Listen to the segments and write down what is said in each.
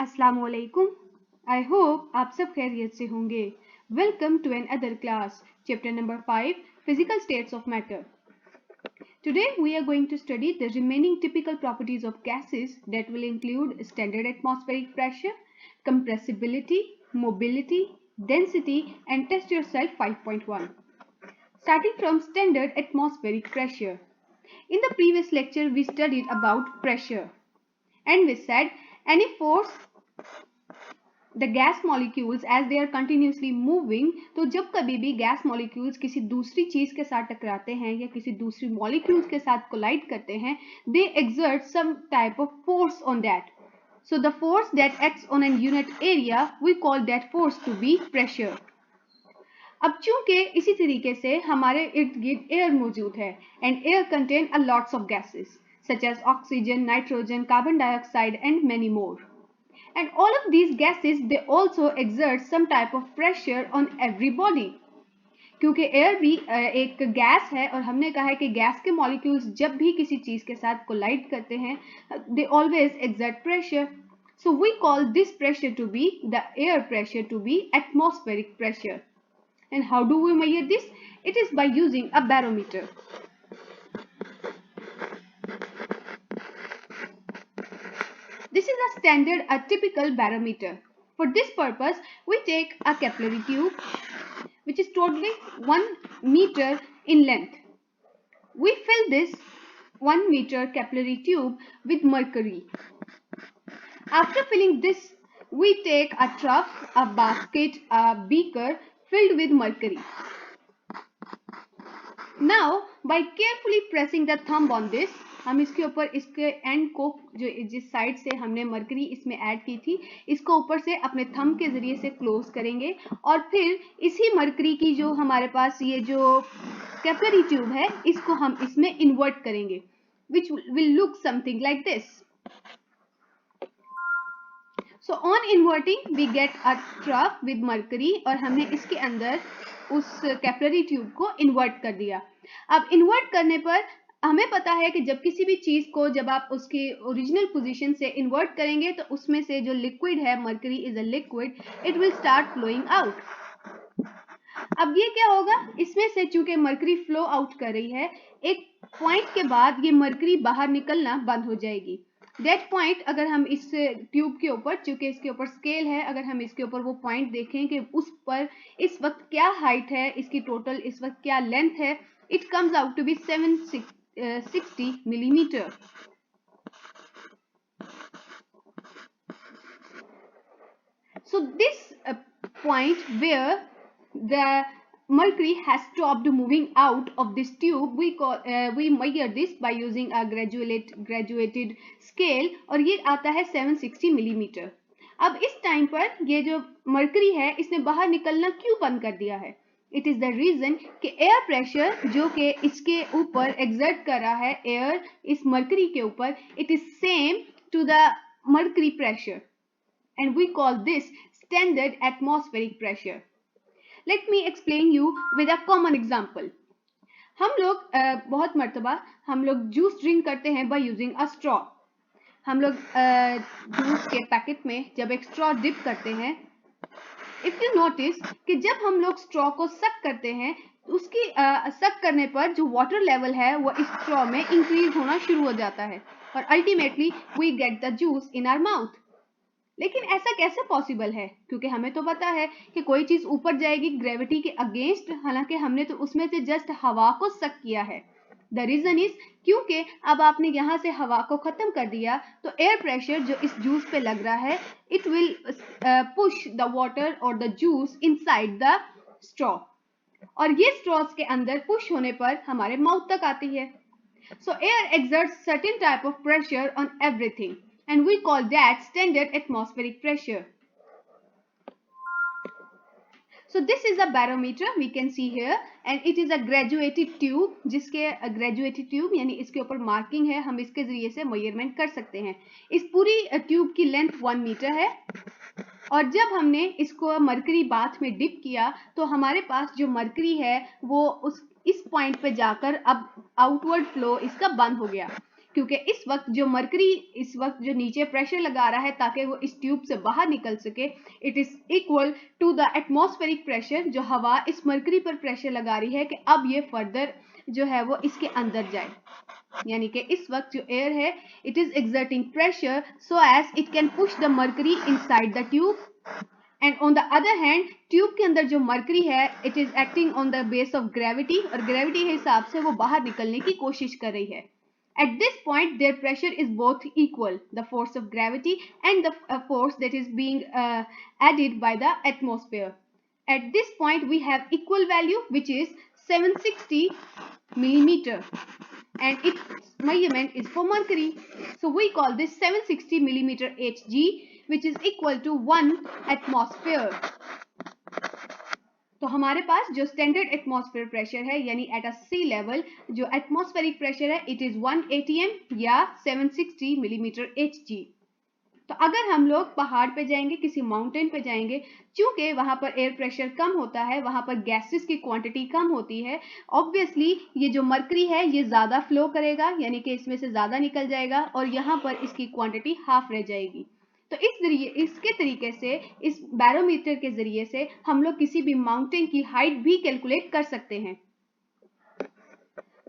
अस्सलाम वालेकुम। I hope आप सब खैरियत से होंगे। Welcome to another class, chapter number 5, physical states of matter. Today we are going to study the remaining typical properties of gases that will include standard atmospheric pressure, compressibility, mobility, density, and test yourself 5.1. Starting from standard atmospheric pressure. In the previous lecture we studied about pressure and we said any force the gas molecules as they are continuously moving. तो जब कभी भी gas molecules किसी दूसरी चीज के साथ टकराते हैं या किसी दूसरी मॉलिक्यूल्स के साथ कोलाइड करते हैं, they exert some type of force on that. So the force that acts on a unit area, we call that force to be pressure. अब चूंकि इसी तरीके से हमारे इर्द गिर्द एयर मौजूद है and air contain a lots of gases such as oxygen, nitrogen, carbon dioxide and many more. And all of these gases, they also exert some type of pressure on every body. क्योंकि air भी एक gas है और हमने कहा है कि gas के मॉलिक्यूल्स जब भी किसी चीज के साथ कोलाइड करते हैं, they always exert pressure. So we call this pressure to be the air pressure to be atmospheric pressure. And how do we measure this? It is by using a barometer. This is a standard, a typical barometer. For this purpose, we take a capillary tube which is totally 1 meter in length. We fill this 1 meter capillary tube with mercury. After filling this, we take a trough, a basket, a beaker filled with mercury. Now, by carefully pressing the thumb on this, हम इसके ऊपर इसके and को जो जिस side से हमने mercury इसमें ऐड की थी इसको ऊपर से अपने थंब के जरिए से क्लोज करेंगे और फिर इसी मरकरी की जो हमारे पास ये जो कैपिलरी ट्यूब है इसको हम इसमें इन्वर्ट करेंगे, which will look something like this. So on inverting we get a trough with mercury और हमने इसके अंदर उस कैपिलरी ट्यूब को इन्वर्ट कर दिया. अब इन्वर्ट करने पर हमें पता है कि जब किसी भी चीज को जब आप उसकी ओरिजिनल पोजीशन से इन्वर्ट करेंगे तो उसमें से जो लिक्विड है, mercury is a liquid, it will start flowing out. अब ये क्या होगा, इसमें से चूंकि मरकरी फ्लो आउट कर रही है, एक पॉइंट के बाद ये मरकरी बाहर निकलना बंद हो जाएगी. दैट पॉइंट अगर हम इस ट्यूब के ऊपर, चूंकि इसके ऊपर स्केल है, अगर हम इसके ऊपर वो पॉइंट देखें कि उस पर इस वक्त क्या हाइट है, इसकी टोटल इस वक्त क्या लेंथ है, it comes out to be 760 millimeter. So this point where the mercury has stopped moving out of this tube, we measure this by using a graduated scale और ये आता है 760 millimeter. अब इस टाइम पर ये जो मरकरी है इसने बाहर निकलना क्यों बंद कर दिया है? इट इज द रीजन कि एयर प्रेशर जो कि इसके ऊपर एग्जर्ट कर रहा है, एयर इस मरकरी के ऊपर, it is same to the mercury pressure and we call this standard atmospheric pressure. Let me explain you with a common example. हम लोग बहुत मर्तबा हम लोग जूस ड्रिंक करते हैं बाय यूजिंग अ स्ट्रॉ. हम लोग जूस के पैकेट में जब एक स्ट्रॉ डिप करते हैं, इफ यू नोटिस कि जब हम लोग स्ट्रॉ को सक करते हैं, उसकी सक करने पर जो वाटर लेवल है वो इस स्ट्रॉ में इंक्रीज होना शुरू हो जाता है और ultimately we get the juice in our mouth. लेकिन ऐसा कैसे पॉसिबल है? क्योंकि हमें तो पता है कि कोई चीज ऊपर जाएगी ग्रेविटी के अगेंस्ट, हालांकि हमने तो उसमें से जस्ट हवा को सक किया है. द रीजन इज क्योंकि अब आपने यहां से हवा को खत्म कर दिया तो एयर प्रेशर जो इस जूस पे लग रहा है, it will push the water और the juice inside the straw और ये स्ट्रॉस के अंदर पुश होने पर हमारे माउथ तक आती है. So air exerts certain type of pressure on everything and we call that standard atmospheric pressure. So this is a barometer we can see here and it is a graduated tube, जिसके graduated tube यानी इसके ऊपर marking है, हम इसके जरिए से measurement कर सकते हैं. इस पूरी ट्यूब की लेंथ 1 मीटर है और जब हमने इसको मरकरी बाथ में डिप किया तो हमारे पास जो मरकरी है वो इस पॉइंट पे जाकर अब आउटवर्ड फ्लो इसका बंद हो गया. क्योंकि इस वक्त जो नीचे प्रेशर लगा रहा है ताकि वो इस ट्यूब से बाहर निकल सके, it is equal to the atmospheric pressure, जो हवा इस मरकरी पर प्रेशर लगा रही है कि अब ये फर्दर जो है वो इसके अंदर जाए। यानी कि इस वक्त जो एयर है, it is exerting pressure so as it can push the mercury inside the tube, and on the other hand tube के अंदर जो मरकरी है, it is acting on the base of gravity, और ग्रेविटी के हिसाब से वो बाहर निकलने की कोशिश कर रही है। At this point, their pressure is both equal, the force of gravity and the force that is being added by the atmosphere. At this point, we have equal value, which is 760 millimeter, and its measurement is for mercury. So we call this 760 millimeter Hg, which is equal to 1 atmosphere. तो हमारे पास जो standard atmosphere pressure है, यानी at a C level जो atmospheric pressure है, it is 1 atm या 760 millimetre Hg। तो अगर हम लोग पहाड़ पे जाएंगे, किसी माउंटेन पे जाएंगे, चूंकि वहां पर एयर प्रेशर कम होता है, वहां पर गैसेस की क्वांटिटी कम होती है, ऑब्वियसली ये जो मरकरी है ये ज्यादा फ्लो करेगा, यानी कि इसमें से ज्यादा निकल जाएगा, और यहाँ पर इसकी क्वांटिटी हाफ रह जाएगी। तो इसके तरीके से, इस बैरोमीटर के जरिए से हम लोग किसी भी माउंटेन की हाइट भी कैलकुलेट कर सकते हैं।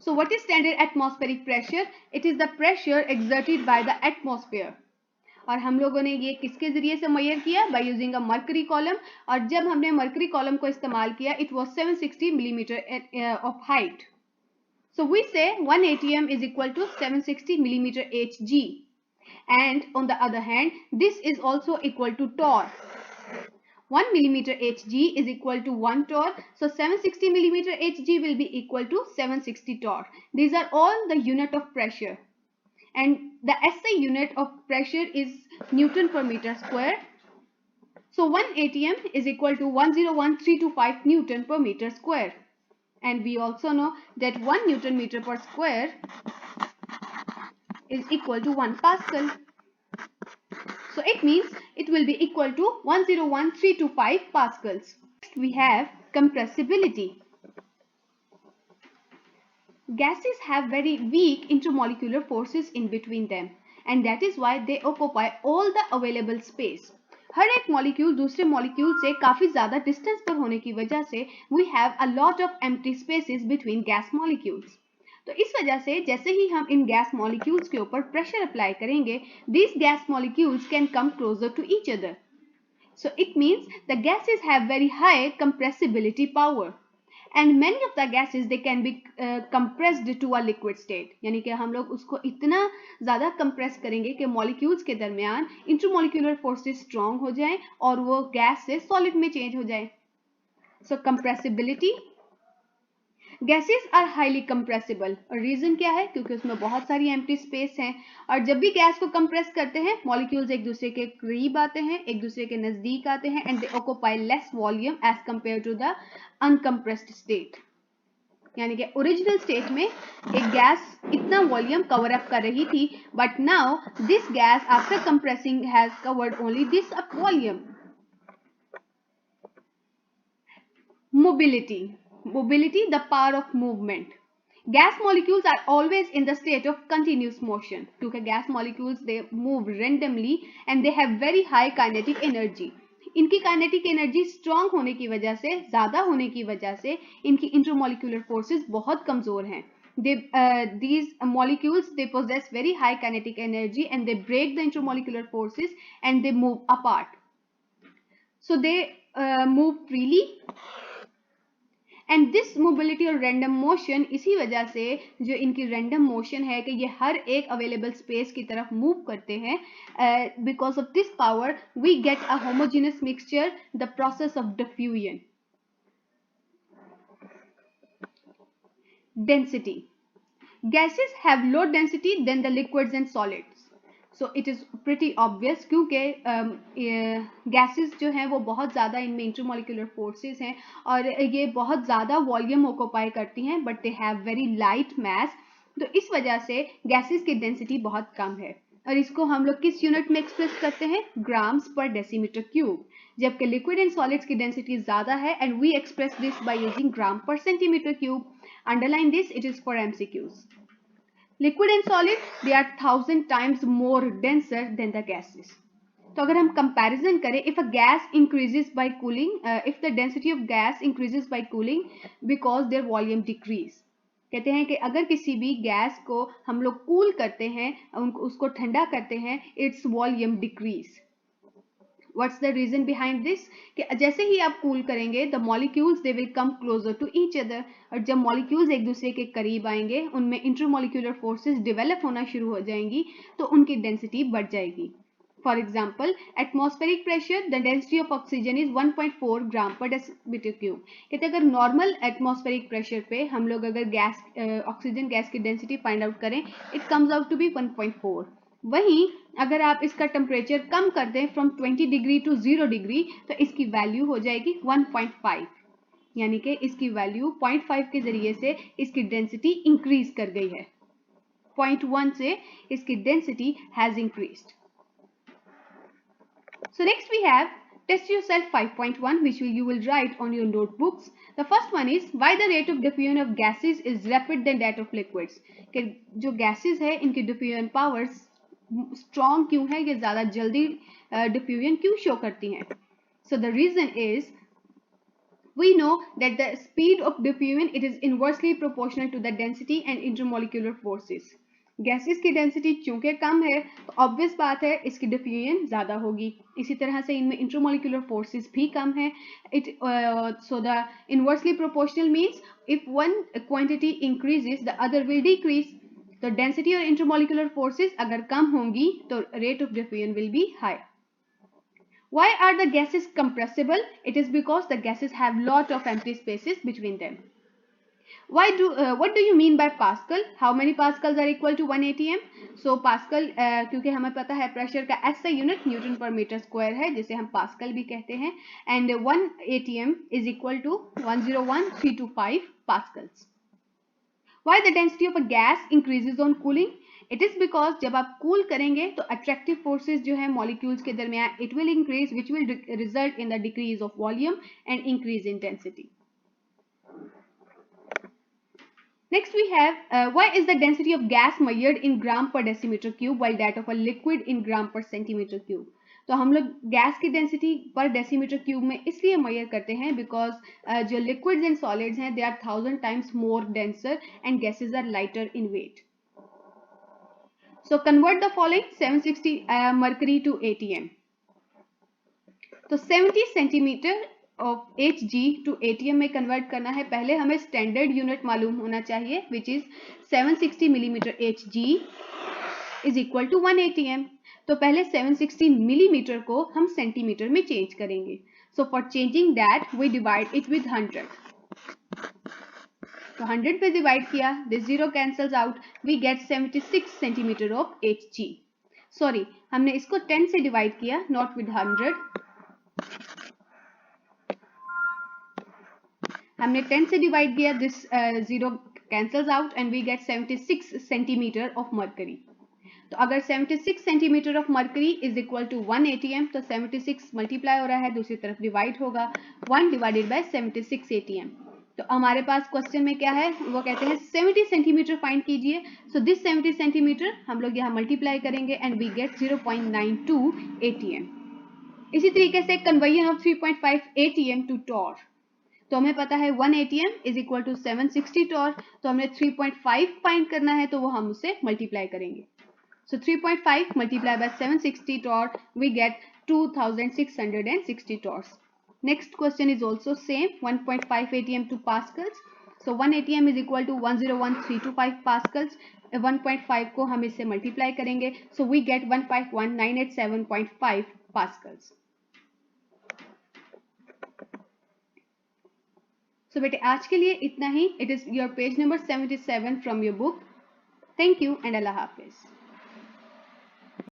So what is standard atmospheric pressure? It is the pressure exerted by the atmosphere. और हम लोगों ने ये किसके जरिए से मेजर किया? By using a mercury column, और जब हमने मर्करी कॉलम को इस्तेमाल किया, it was 760 millimetre of height. So we say 1 atm is equal to 760 millimeter Hg, and on the other hand, this is also equal to torr. 1 millimeter Hg is equal to 1 torr, so 760 millimeter Hg will be equal to 760 torr. These are all the unit of pressure, and the SI unit of pressure is Newton per meter square. So 1 atm is equal to 101,325 Newton per meter square, and we also know that 1 Newton meter per square is equal to 1 Pascal. So it means it will be equal to 101,325 Pascals. Next we have compressibility. Gases have very weak intermolecular forces in between them, and that is why they occupy all the available space. हर एक molecule दूसरे molecule से काफी ज्यादा distance पर होने की वजह से we have a lot of empty spaces between gas molecules. तो इस वजह से जैसे ही हम इन गैस मॉलिक्यूल्स के ऊपर प्रेशर अप्लाई करेंगे, these gas molecules can come closer to each other. So it means the gases have very high compressibility power, and many of the gases they can be compressed to a liquid state. यानी कि हम लोग उसको इतना ज़्यादा compress करेंगे कि molecules के दरमियान इंटरमोलिकुलर फोर्सेस स्ट्रॉन्ग हो जाएं और वो गैस से सॉलिड में चेंज हो जाए। So compressibility, gases are highly compressible, और रीजन क्या है? क्योंकि उसमें बहुत सारी एम्प्टी स्पेस है, और जब भी गैस को कंप्रेस करते हैं, मॉलिक्यूल्स एक दूसरे के करीब आते हैं, एक दूसरे के नजदीक आते हैं, and they occupy less volume as compare to the uncompressed state. यानी कि ओरिजिनल स्टेट में एक गैस इतना वॉल्यूम कवर अप कर रही थी, but now this gas after compressing has covered only this up volume. Mobility, the power of movement. Gas molecules are always in the state of continuous motion, क्योंकि gas molecules they move randomly and they have very high kinetic energy. इनकी kinetic energy strong होने की वजह से, ज़्यादा होने की वजह से इनकी intermolecular forces बहुत कमज़ोर हैं. These molecules they possess very high kinetic energy and they break the intermolecular forces and they move apart. So they move freely. And this mobility और रैंडम मोशन, इसी वजह से जो इनकी रैंडम मोशन है कि ये हर एक अवेलेबल स्पेस की तरफ मूव करते हैं, because of this power we get a homogenous mixture, the process of diffusion. Density, gases have low density then the liquids and solids. So it is pretty obvious, क्योंकि gases जो हैं वो बहुत ज़्यादा इनमें इंटरमोलिकुलर फोर्सेस हैं और ये बहुत ज़्यादा वॉल्यूम ऑक्यूपाई करती हैं, but they have very light mass. तो इस वजह से गैसेस की डेंसिटी बहुत कम है, और इसको हम लोग किस यूनिट में एक्सप्रेस करते हैं? Grams per decimetre cube. जबकि लिक्विड एंड सॉलिड्स की डेंसिटी ज़्यादा है, and we express this by using gram per centimetre cube. Underline this, it is for MCQs. Liquid and solid they are 1000 times more denser than the gases. तो अगर हम comparison करें, if a gas increases by cooling, if the density of gas increases by cooling because their volume decrease, कहते हैं कि अगर किसी भी गैस को हम लोग कूल करते हैं, उसको ठंडा करते हैं, its volume decrease. What's the reason behind this? कि जैसे ही आप कूल करेंगे the molecules they will come closer to each other, और जब मॉलिक्यूल्स एक दूसरे के करीब आएंगे उनमें इंटरमॉलिक्यूलर फोर्सेस डेवलप होना शुरू हो जाएंगी, तो उनकी डेंसिटी बढ़ जाएगी। For example, atmospheric pressure, the density of oxygen is 1.4 ग्राम पर डेसीमीटर क्यूब। कहते अगर नॉर्मल एटमॉस्फेरिक प्रेशर पे हम लोग अगर गैस ऑक्सीजन गैस की डेंसिटी फाइंड आउट करें, it comes out to be 1.4। वहीं अगर आप इसका टेम्परेचर कम कर दें फ्रॉम 20 डिग्री टू 0 डिग्री, तो इसकी वैल्यू हो जाएगी 1.5, यानी कि इसकी वैल्यू 0.5 के जरिए से इसकी डेंसिटी इंक्रीज कर गई है। 0.1 से इसकी density has increased. So next we have test yourself 5.1, which you will write on your notebooks. The first one is why the rate of diffusion of gases is rapid than that of liquids. कि जो gases है इनकी diffusion powers strong क्यों है, ये ज़्यादा जल्दी diffusion क्यों show करती हैं? So the reason is we know that the speed of diffusion it is inversely proportional to the density and intermolecular forces. Gases की डेंसिटी चूंकि कम है तो ऑब्वियस बात है इसकी डिफ्यूजन ज़्यादा होगी। इसी तरह से इनमें इंटरमोलिकुलर फोर्सेस भी कम है। So the inversely proportional means if one quantity increases the other will decrease. तो डेंसिटी और इंटरमोलिकुलर फोर्सेस अगर कम होंगी तो rate of diffusion will be high. Why are the gases compressible? It is because the gases have lot of empty spaces between them. What do you mean by Pascal? How many Pascals are equal to 1 atm? So Pascal क्योंकि हमें पता है pressure का SI unit Newton पर metre square है, जिसे हम pascal भी कहते हैं, and 1 atm is equal to 101,325 pascals. Why the density of a gas increases on cooling? It is because जब आप कूल करेंगे तो अट्रैक्टिव फोर्सेस जो है मॉलिक्यूल्स के दरमियान it will increase which will result in the decrease of volume and increase in density. Next we have why is the density of gas measured in gram per decimeter cube while that of a liquid in gram per centimeter cube. तो हम लोग gas की density पर decimetre cube में इसलिए major करते हैं because जो लिक्विड्स एंड सॉलिड्स हैं they are 1000 times more denser and gases are lighter in weight. So convert the following 760 mercury to atm. तो 70 centimetre of Hg to atm में convert करना है. पहले हमें स्टैंडर्ड यूनिट मालूम होना चाहिए which is 760 millimetre Hg is equal to 1 atm. तो पहले 760 मिलीमीटर को हम सेंटीमीटर में चेंज करेंगे. So for changing that we divide it with 100. तो 100 पे डिवाइड किया, this zero cancels out, we get 76 centimetre of Hg. Sorry, हमने इसको 10 से डिवाइड किया, नॉट विद 100. हमने 10 से डिवाइड किया, this zero cancels out and we get 76 centimetre of mercury. तो अगर 76 centimetre of mercury is equal to 1 atm, तो 76 मल्टीप्लाई हो रहा है, दूसरी तरफ डिवाइड होगा, 1 डिवाइडेड बाय 76 atm. तो हमारे पास क्वेश्चन में क्या है, वो कहते हैं 70 सेंटीमीटर फाइंड कीजिए. सो दिस 70 सेंटीमीटर हम लोग यहाँ मल्टीप्लाई करेंगे एंड वी गेट 0.92 atm. इसी तरीके से conversion of 3.5 atm to torr. तो हमें पता है 1 atm is equal to 760 torr. तो हमें 3.5 फाइंड करना है, तो वो हम उससे मल्टीप्लाई करेंगे. So 3.5 multiplied by 760 torr, we get 2660 torrs. Next question is also same, 1.5 atm to pascals. So 1 atm is equal to 101,325 pascals. 1.5 को हम इससे multiply करेंगे, so we get 151,987.5 pascals. So बेटे आज के लिए इतना ही. It is your page number 77 from your book. Thank you and Allah Hafiz.